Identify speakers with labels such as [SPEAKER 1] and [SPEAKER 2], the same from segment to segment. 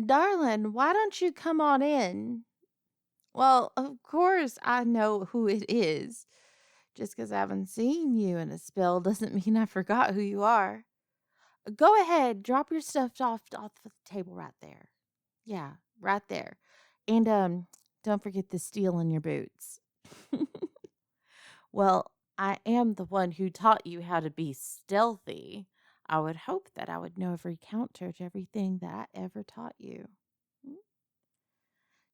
[SPEAKER 1] Darling, why don't you come on in? Well, of course I know who it is. Just because I haven't seen you in a spell doesn't mean I forgot who you are. Go ahead, drop your stuff off the table right there. Yeah, right there. And don't forget the steel in your boots. Well, I am the one who taught you how to be stealthy. I would hope that I would know every counter to everything that I ever taught you. Mm.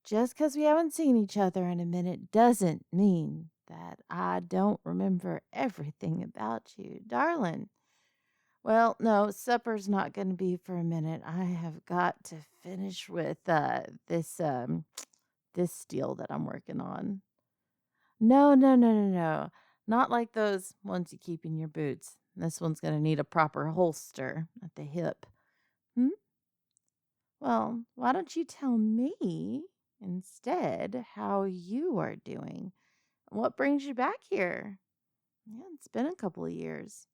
[SPEAKER 1] Just because we haven't seen each other in a minute doesn't mean that I don't remember everything about you, darling. Well, no, supper's not going to be for a minute. I have got to finish with this steel that I'm working on. No, no, no, no, no. Not like those ones you keep in your boots. This one's going to need a proper holster at the hip. Hmm? Well, why don't you tell me instead how you are doing? What brings you back here? Yeah, it's been a couple of years.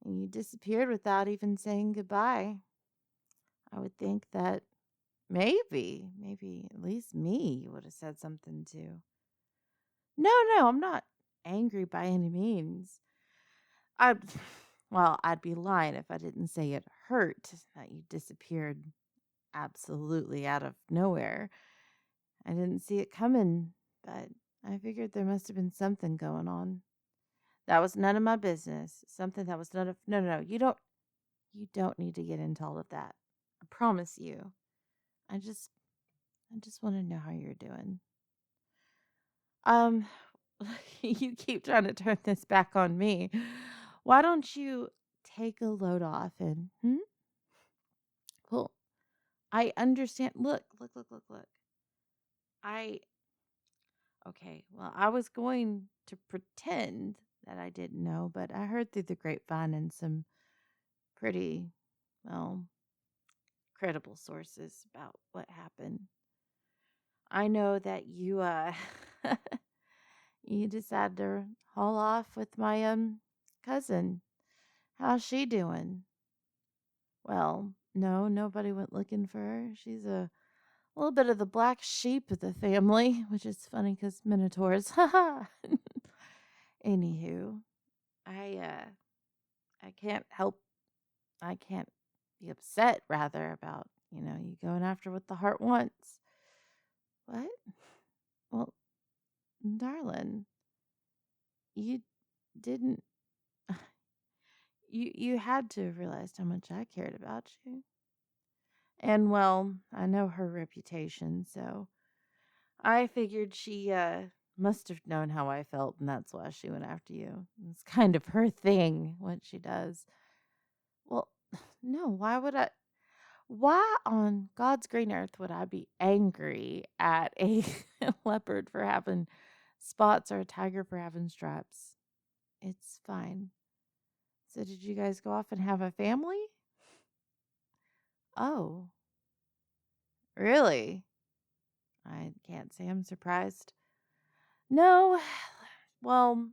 [SPEAKER 1] And you disappeared without even saying goodbye. I would think that maybe at least me you would have said something to. No, no, I'm not angry by any means. I, well, I'd be lying if I didn't say it hurt that you disappeared absolutely out of nowhere. I didn't see it coming, but I figured there must have been something going on. That was none of my business. Something that was none of no, no, no. You don't need to get into all of that. I promise you. I just I just want to know how you're doing. Um you keep trying to turn this back on me. Why don't you take a load off and well, I understand. Look, look, look, look, look. I Okay, well, I was going to pretend that I didn't know, but I heard through the grapevine and some pretty, well, credible sources about what happened. I know that you you decided to haul off with my cousin. How's she doing? Well, no, nobody went looking for her. She's a little bit of the black sheep of the family, which is funny because Minotaurs. Haha. Anywho, I can't help I can't be upset rather about, you going after what the heart wants. What? Well, darling, you didn't you had to have realized how much I cared about you. And well, I know her reputation, so I figured she must have known how I felt and that's why she went after you. It's kind of her thing what she does. Well, no, why on God's green earth would I be angry at a leopard for having spots or a tiger for having stripes? It's fine. So, did you guys go off and have a family? Oh, really? I can't say I'm surprised. No, well,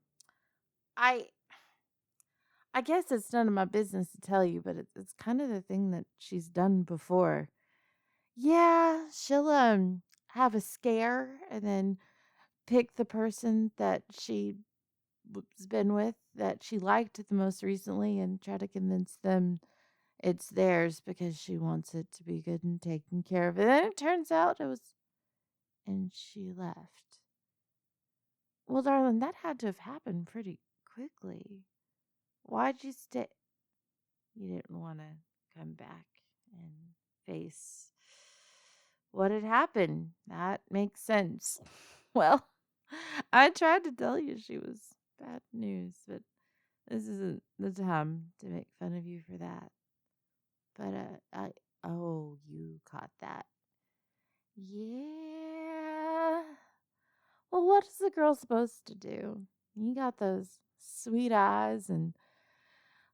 [SPEAKER 1] I I guess it's none of my business to tell you, but it's kind of the thing that she's done before. Yeah, she'll have a scare and then pick the person that she has been with that she liked the most recently and try to convince them it's theirs because she wants it to be good and taken care of. And then it turns out it was, and she left. Well, darling, that had to have happened pretty quickly. Why'd you stay? You didn't want to come back and face what had happened. That makes sense. Well, I tried to tell you she was bad news, but this isn't the time to make fun of you for that. But oh, you caught that. Yeah. Well, what is the girl supposed to do? You got those sweet eyes and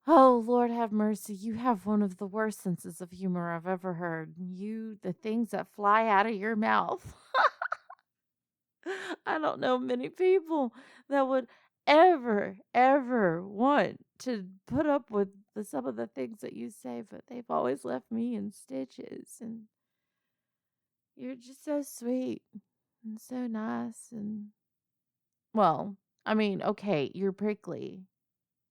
[SPEAKER 1] oh, Lord have mercy, you have one of the worst senses of humor I've ever heard. The things that fly out of your mouth. I don't know many people that would ever want to put up with some of the things that you say, but they've always left me in stitches. And You're just so sweet and so nice. And, well, I mean, okay, you're prickly.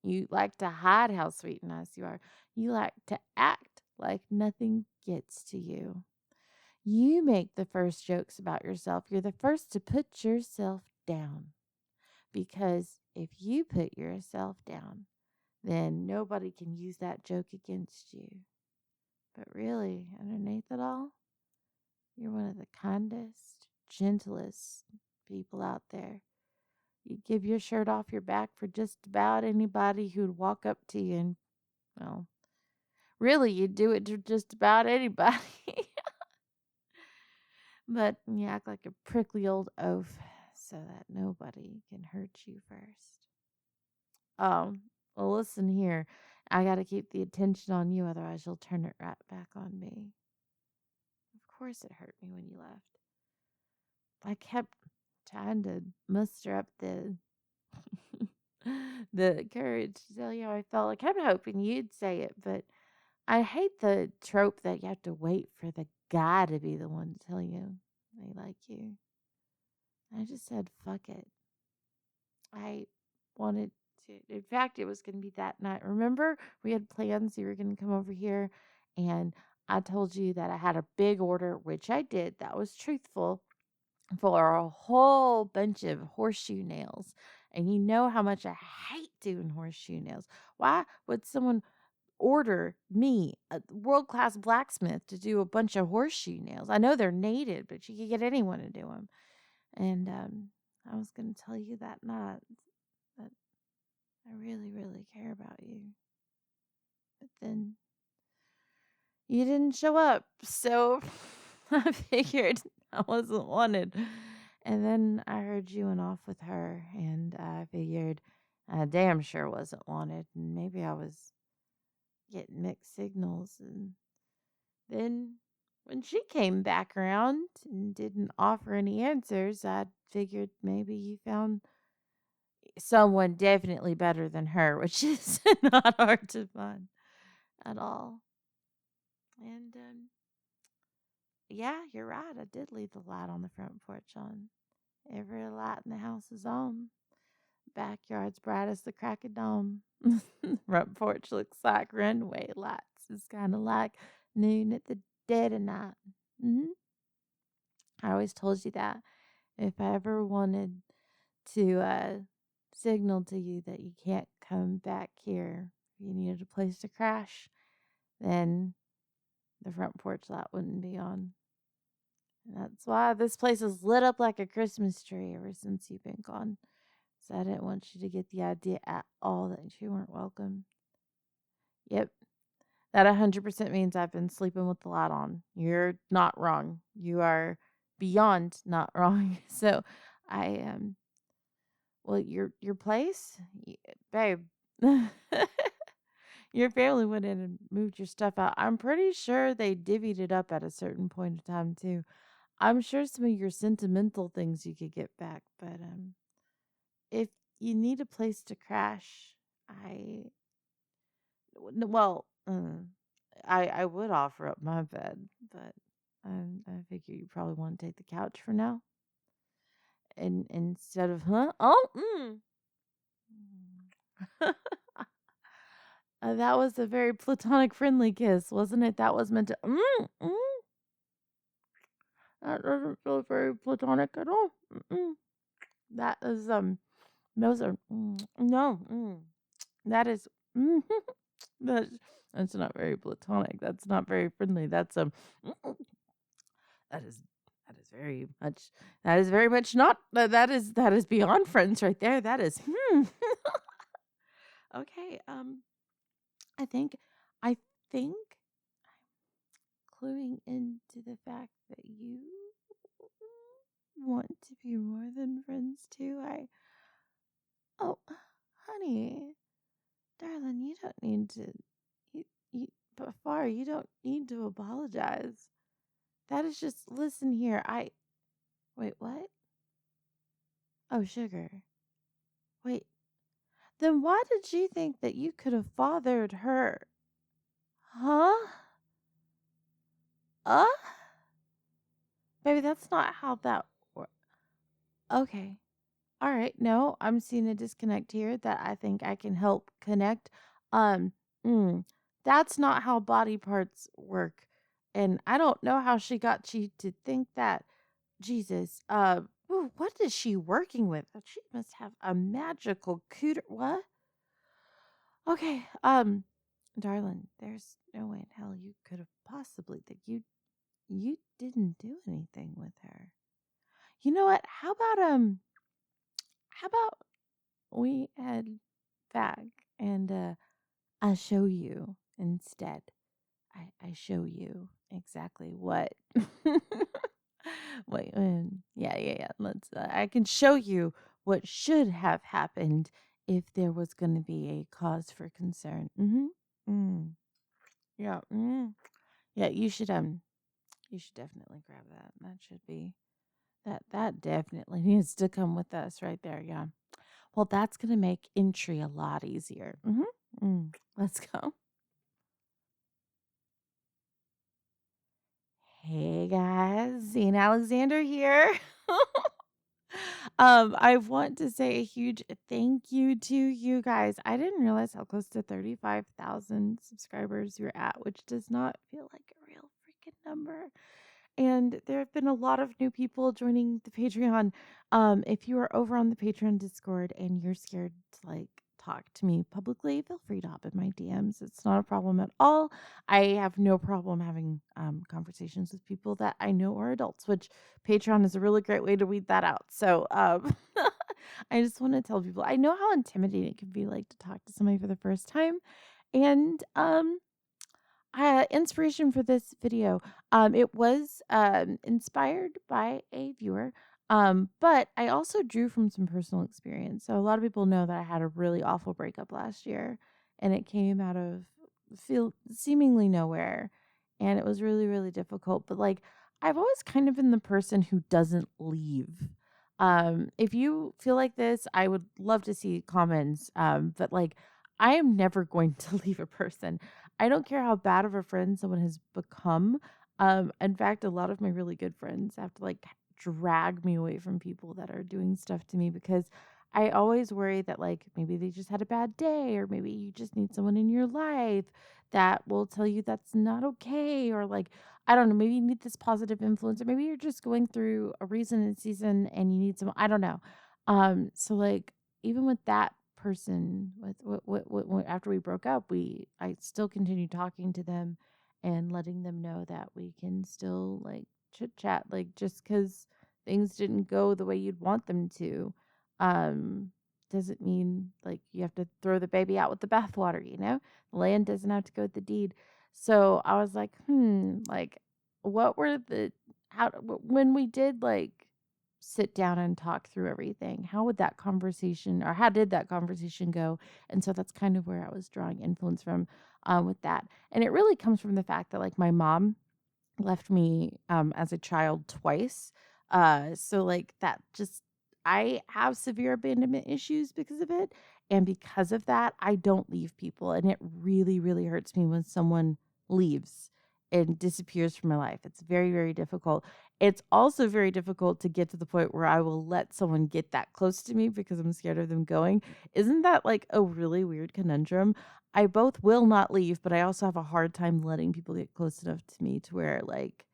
[SPEAKER 1] You like to hide how sweet and nice you are. You like to act like nothing gets to you. You make the first jokes about yourself. You're the first to put yourself down. Because if you put yourself down, then nobody can use that joke against you. But really, underneath it all, you're one of the kindest, gentlest people out there. You give your shirt off your back for just about anybody who'd walk up to you and, well, really, you do it to just about anybody. But you act like a prickly old oaf so that nobody can hurt you first. Well, listen here. I got to keep the attention on you, otherwise, you'll turn it right back on me. Of course, it hurt me when you left. I kept trying to muster up the the courage to tell you how I felt. I kept hoping you'd say it, but I hate the trope that you have to wait for the guy to be the one to tell you they like you. I just said, fuck it. I wanted to. In fact, it was going to be that night. Remember, we had plans. You were going to come over here, and I told you that I had a big order, which I did. That was truthful, for a whole bunch of horseshoe nails. And you know how much I hate doing horseshoe nails. Why would someone order me, a world class blacksmith, to do a bunch of horseshoe nails? I know they're native, but you could get anyone to do them. And I was going to tell you that night that I really, really care about you. But then you didn't show up. So I figured I wasn't wanted. And then I heard you went off with her, and I figured I damn sure wasn't wanted. And maybe I was getting mixed signals. And then when she came back around and didn't offer any answers, I figured maybe you found someone definitely better than her, which is not hard to find at all. And yeah, you're right. I did leave the light on the front porch on. Every light in the house is on. Backyard's bright as the crack of dawn. Front porch looks like runway lights. It's kind of like noon at the dead of night. hmm I always told you that if I ever wanted to signal to you that you can't come back here, if you needed a place to crash, then the front porch light wouldn't be on. And that's why this place is lit up like a Christmas tree ever since you've been gone. So I didn't want you to get the idea at all that you weren't welcome. Yep, that 100% means I've been sleeping with the light on. You're not wrong. You are beyond not wrong. So I well, your place, babe. Your family went in and moved your stuff out. I'm pretty sure they divvied it up at a certain point of time too. I'm sure some of your sentimental things you could get back, but if you need a place to crash, I well, I would offer up my bed, but I figure you probably want to take the couch for now, and instead of that was a very platonic, friendly kiss, wasn't it? That was meant to That doesn't feel very platonic at all. That is those are no. That is that's that's not very platonic. That's not very friendly. That's that is that is very much not that is beyond friends right there. That is okay. I think I think cluing into the fact that you want to be more than friends too. Oh, honey, darling, you don't need to. But Far, you don't need to apologize. That is just, listen here. Wait, what? Oh, sugar. Wait, then why did you think that you could have fathered her? Huh? Uh? Baby, that's not how that works. Okay. All right. No, I'm seeing a disconnect here that I think I can help connect. Um, mm, that's not how body parts work. And I don't know how she got you to think that. Jesus. Ooh, what is she working with? She must have a magical cooter. What? Okay. Darling, there's no way in hell you could have possibly that you didn't do anything with her. You know what? How about we head back and I show you instead. I show you exactly what wait, yeah. I can show you what should have happened if there was going to be a cause for concern. Mhm. Mm. Yeah. Mm. Yeah, you should definitely grab that. That should be that definitely needs to come with us right there. Yeah. Well, that's going to make entry a lot easier. Mhm. Mm. Let's go. Hey guys, Zane Alexander here. I want to say a huge thank you to you guys. I didn't realize how close to 35,000 subscribers you're at, which does not feel like a real freaking number. And there have been a lot of new people joining the Patreon. If you are over on the Patreon Discord and you're scared to like talk to me publicly, feel free to hop in my DMs. It's not a problem at all. I have no problem having conversations with people that I know are adults, which Patreon is a really great way to weed that out. So I just want to tell people I know how intimidating it can be like to talk to somebody for the first time. And inspiration for this video. It was inspired by a viewer, but I also drew from some personal experience. So a lot of people know that I had a really awful breakup last year, and it came out of feel seemingly nowhere, and it was really really difficult. But like I've always kind of been the person who doesn't leave. If you feel like this, I would love to see comments. But like I am never going to leave a person. I don't care how bad of a friend someone has become. In fact, a lot of my really good friends have to like drag me away from people that are doing stuff to me because I always worry that like maybe they just had a bad day or maybe you just need someone in your life that will tell you that's not okay or like I don't know, maybe you need this positive influence or maybe you're just going through a reason and season and you need some I don't know. So like even with that person with what after we broke up I still continued talking to them and letting them know that we can still like chit chat like just because things didn't go the way you'd want them to um doesn't mean like you have to throw the baby out with the bathwater, you know, the land doesn't have to go with the deed. So I was like like what were the when we did like sit down and talk through everything, how would that conversation or how did that conversation go? And so that's kind of where I was drawing influence from with that. And it really comes from the fact that like my mom left me as a child twice. So like that just I have severe abandonment issues because of it. And because of that, I don't leave people. And it really, really hurts me when someone leaves and disappears from my life. It's very, very difficult. It's also very difficult to get to the point where I will let someone get that close to me because I'm scared of them going. Isn't that like a really weird conundrum? I both will not leave, but I also have a hard time letting people get close enough to me to where like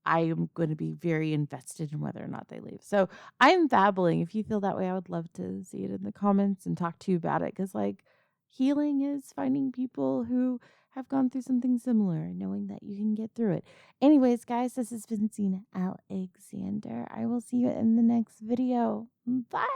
[SPEAKER 1] I am going to be very invested in whether or not they leave. So I'm babbling. If you feel that way, I would love to see it in the comments and talk to you about it because like healing is finding people who have gone through something similar, knowing that you can get through it. Anyways, guys, this has been Zena Alexander. I will see you in the next video. Bye.